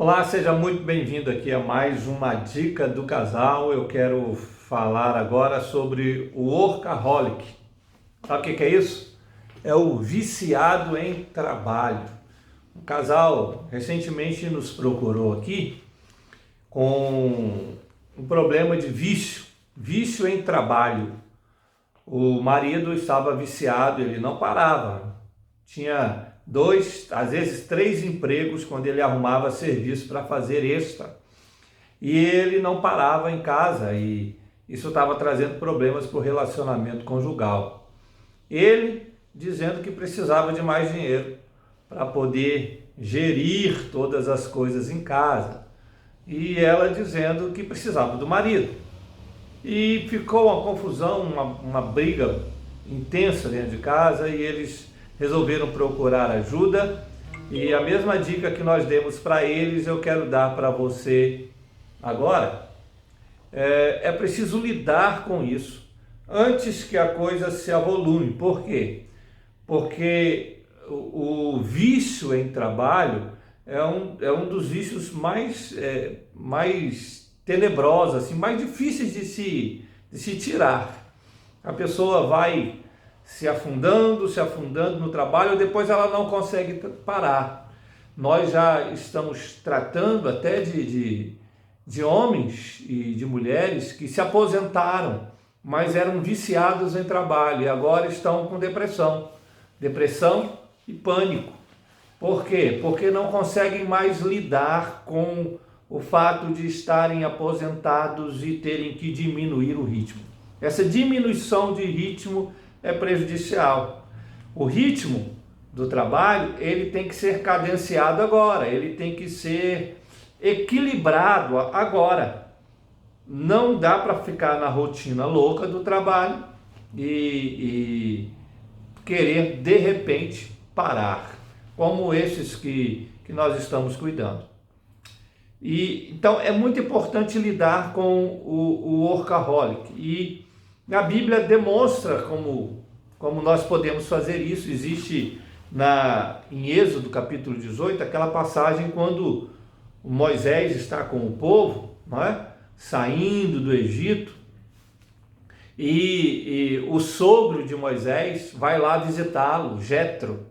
Olá, seja muito bem-vindo aqui a mais uma dica do casal. Eu quero falar agora sobre o workaholic. Sabe o que é isso? É o viciado em trabalho. Um casal recentemente nos procurou aqui com um problema de vício em trabalho. O marido estava viciado, ele não parava. Tinha 2, às vezes 3 empregos quando ele arrumava serviço para fazer extra. E ele não parava em casa e isso estava trazendo problemas para o relacionamento conjugal. Ele dizendo que precisava de mais dinheiro para poder gerir todas as coisas em casa. E ela dizendo que precisava do marido. E ficou uma confusão, uma briga intensa dentro de casa e eles resolveram procurar ajuda. E a mesma dica que nós demos para eles, eu quero dar para você agora. É preciso lidar com isso antes que a coisa se avolume. Por quê? Porque o vício em trabalho é um dos vícios mais tenebrosos, assim, mais difíceis de se tirar. A pessoa vai se afundando no trabalho, depois ela não consegue parar. Nós já estamos tratando até de homens e de mulheres que se aposentaram, mas eram viciados em trabalho e agora estão com depressão e pânico. Por quê? Porque não conseguem mais lidar com o fato de estarem aposentados e terem que diminuir o ritmo. Essa diminuição de ritmo é prejudicial. O ritmo do trabalho, ele tem que ser cadenciado agora, ele tem que ser equilibrado agora. Não dá para ficar na rotina louca do trabalho e querer de repente parar, como esses que nós estamos cuidando. E então é muito importante lidar com o workaholic. E a Bíblia demonstra como nós podemos fazer isso. Existe em Êxodo capítulo 18, aquela passagem quando Moisés está com o povo, não é? Saindo do Egito, e o sogro de Moisés vai lá visitá-lo, Jetro,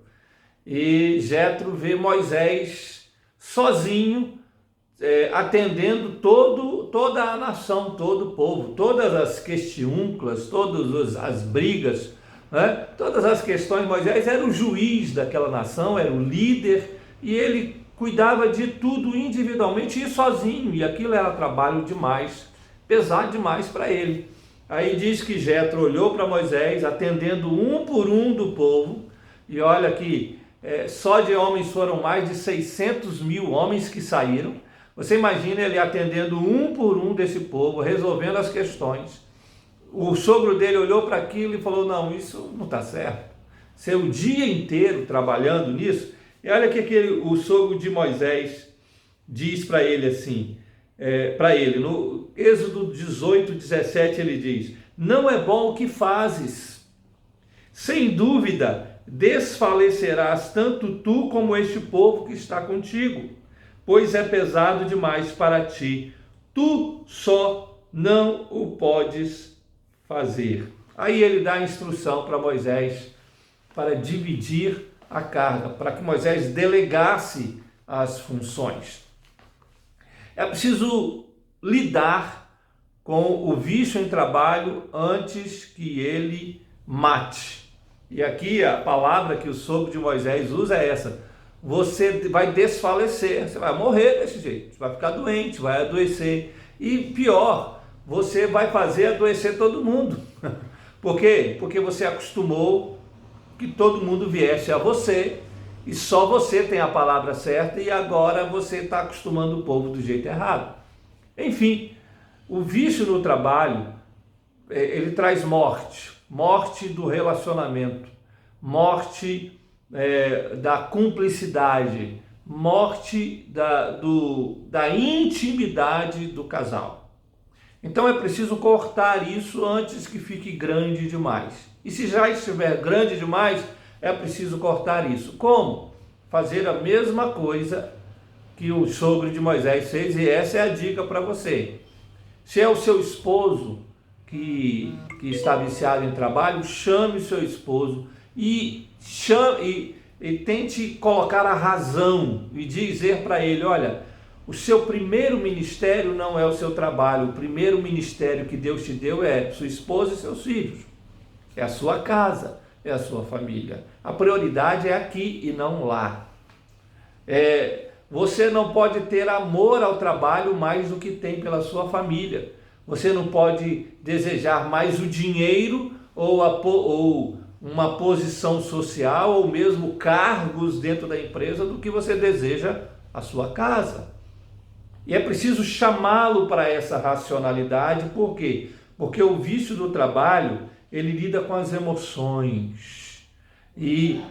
e Jetro vê Moisés sozinho, atendendo toda a nação, todo o povo, todas as questiúnculas, todas as brigas, né? Todas as questões. Moisés era o juiz daquela nação, era o líder, e ele cuidava de tudo individualmente e sozinho, e aquilo era trabalho demais, pesado demais para ele. Aí diz que Jetro olhou para Moisés, atendendo um por um do povo, e olha que só de homens foram mais de 600 mil homens que saíram. Você imagina ele atendendo um por um desse povo, resolvendo as questões. O sogro dele olhou para aquilo e falou: não, isso não está certo. Ser o dia inteiro trabalhando nisso. E olha que o sogro de Moisés diz para ele assim, no Êxodo 18, 17, ele diz: não é bom o que fazes. Sem dúvida, desfalecerás tanto tu como este povo que está contigo, pois é pesado demais para ti. Tu só não o podes fazer. Aí ele dá a instrução para Moisés para dividir a carga, para que Moisés delegasse as funções. É preciso lidar com o vício em trabalho antes que ele mate. E aqui a palavra que o sogro de Moisés usa é essa: você vai desfalecer, você vai morrer desse jeito, você vai ficar doente, vai adoecer. E pior, você vai fazer adoecer todo mundo. Por quê? Porque você acostumou que todo mundo viesse a você e só você tem a palavra certa, e agora você está acostumando o povo do jeito errado. Enfim, o vício no trabalho, ele traz morte do relacionamento, morte da cumplicidade, morte da intimidade do casal. Então é preciso cortar isso antes que fique grande demais. E se já estiver grande demais, é preciso cortar isso. Como? Fazer a mesma coisa que o sogro de Moisés fez, e essa é a dica para você. Se é o seu esposo que está viciado em trabalho, chame o seu esposo e tente colocar a razão e dizer para ele: olha, o seu primeiro ministério não é o seu trabalho, o primeiro ministério que Deus te deu é sua esposa e seus filhos, é a sua casa, é a sua família. A prioridade é aqui e não lá. Você não pode ter amor ao trabalho mais do que tem pela sua família. Você não pode desejar mais o dinheiro ou uma posição social ou mesmo cargos dentro da empresa do que você deseja a sua casa. E é preciso chamá-lo para essa racionalidade. Por quê? Porque o vício do trabalho, ele lida com as emoções. E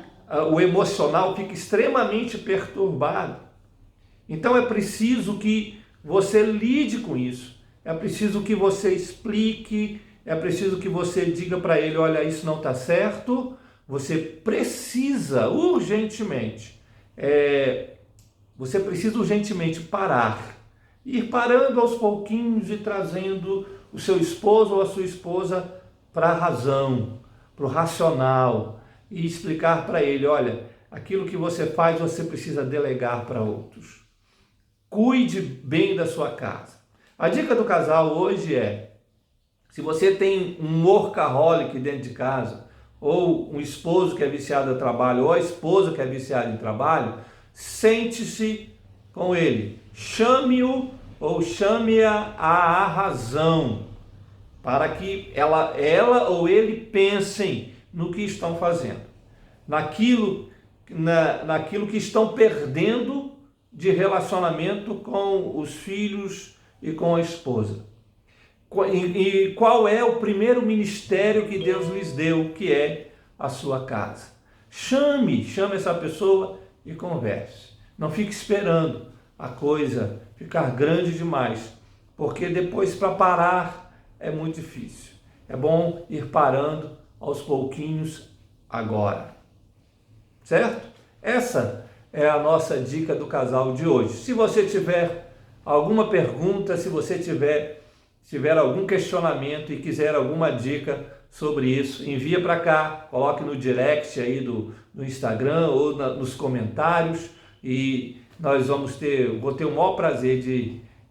o emocional fica extremamente perturbado. Então é preciso que você lide com isso. É preciso que você explique, é preciso que você diga para ele: olha, isso não está certo, você precisa urgentemente parar. Ir parando aos pouquinhos e trazendo o seu esposo ou a sua esposa para a razão, para o racional, e explicar para ele: olha, aquilo que você faz você precisa delegar para outros. Cuide bem da sua casa. A dica do casal hoje é: se você tem um workaholic dentro de casa, ou um esposo que é viciado em trabalho, ou a esposa que é viciada em trabalho, sente-se com ele, chame-o ou chame-a à razão, para que ela ou ele pensem no que estão fazendo, naquilo que estão perdendo de relacionamento com os filhos e com a esposa. E qual é o primeiro ministério que Deus lhes deu, que é a sua casa. Chame essa pessoa e converse. Não fique esperando a coisa ficar grande demais, porque depois para parar é muito difícil. É bom ir parando aos pouquinhos agora. Certo? Essa é a nossa dica do casal de hoje. Se você tiver alguma pergunta, se você tiver algum questionamento e quiser alguma dica sobre isso, envia para cá, coloque no direct aí do Instagram ou nos comentários, e vou ter o maior prazer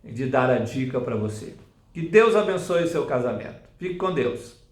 de dar a dica para você. Que Deus abençoe o seu casamento. Fique com Deus.